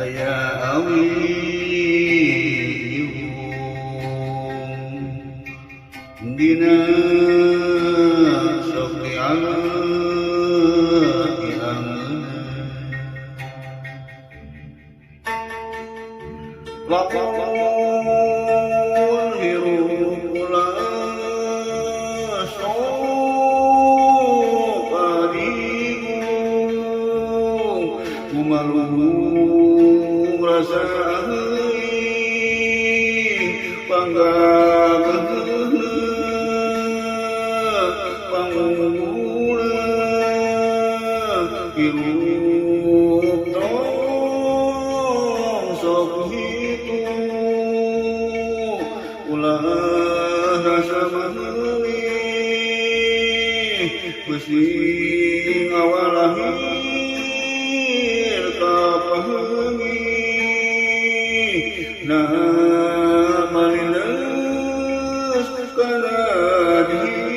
aya awi dina sok dialati lamun hirup ulah sok adigung kumalung rasa hirup tong sok hitu ulah rasa meuli besi awal lahir ka paheungi nah malindeus kana diri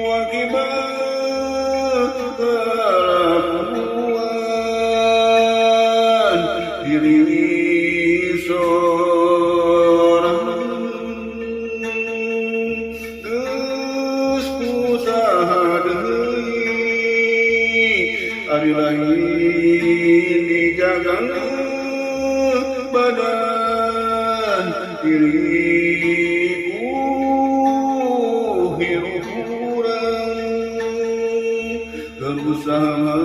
wakibat kelakuan diri sorang geus usaha deui ari lain dijaga badan diriku hirup urang berusaha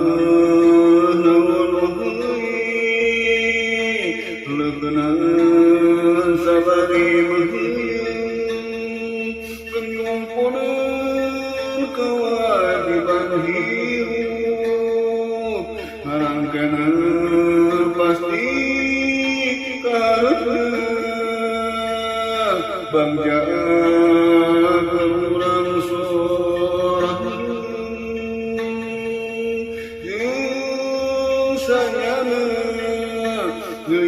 legenan sabari penyumpunan kewajiban hirup ngarangkena pasti karena bangga kurang sorang sayana itu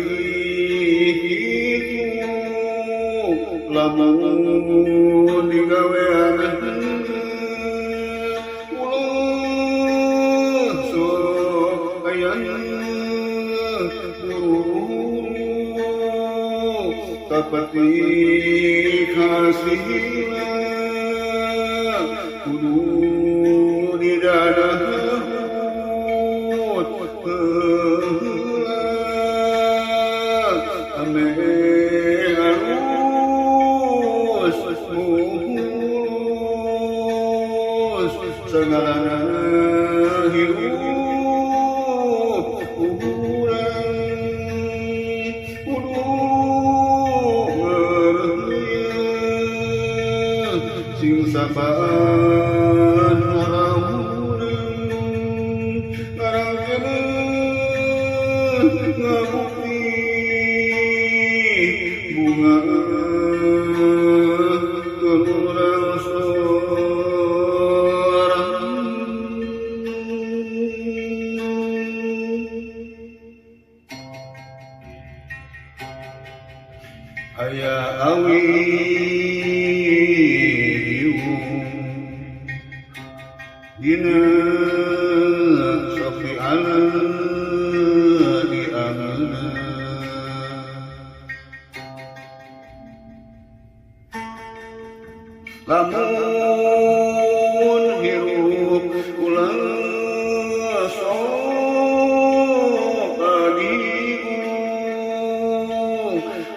lamun digawean ulah sok aya kapati kasihna kudu didadahut ame harus mulus segalana hirup urang kudu sing saban ngaraurang ngarangkena ngabukti bunga kurang sorang aya awi dina sok dialati lamun hirup ulah sok adigung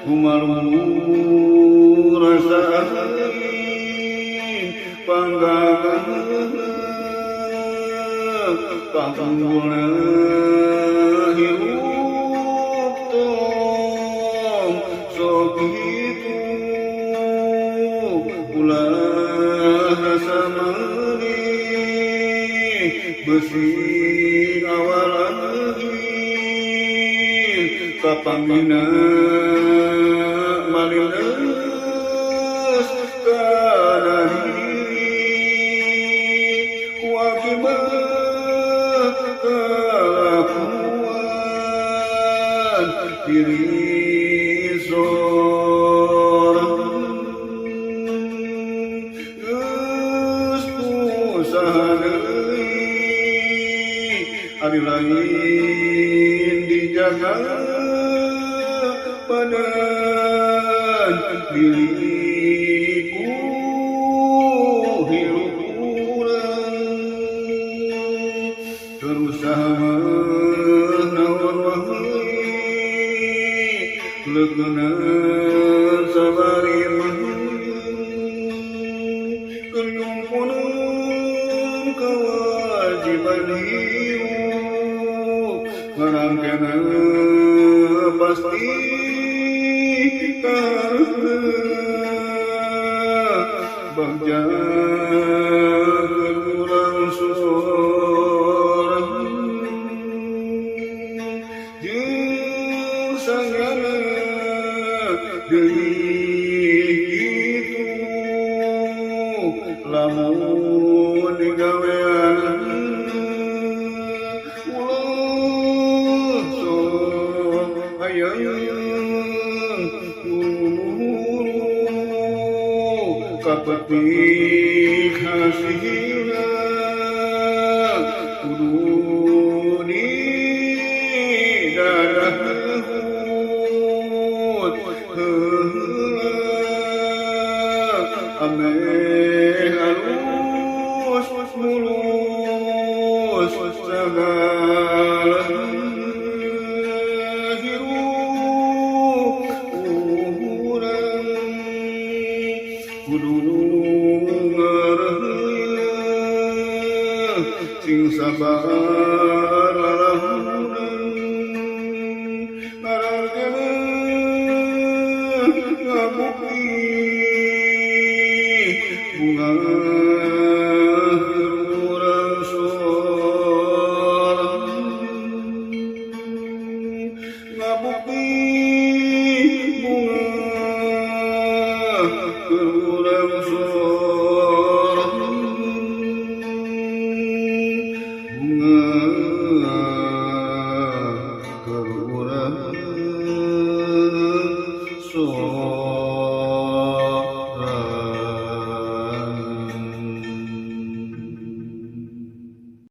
kumalung rasa panggangan panggulna hirup tong sok hitu ulah rasa meuli besi awal lahir kapangina malindeus kana diri wakibat kelakuan diri sorang geus usaha deui ari lain badan diriku hirup urang berusaha menawan wahai leukna sabari kenyumpunan kewajiban hirup ngarangkena pasti karena bagja kurang seorang jeung sanggana deui kitu lamun digawean ulah sok hayang guru kapetik hasilna kudu di darahut ame halus mulus segala hirup urang kudu ngareuh sing sabar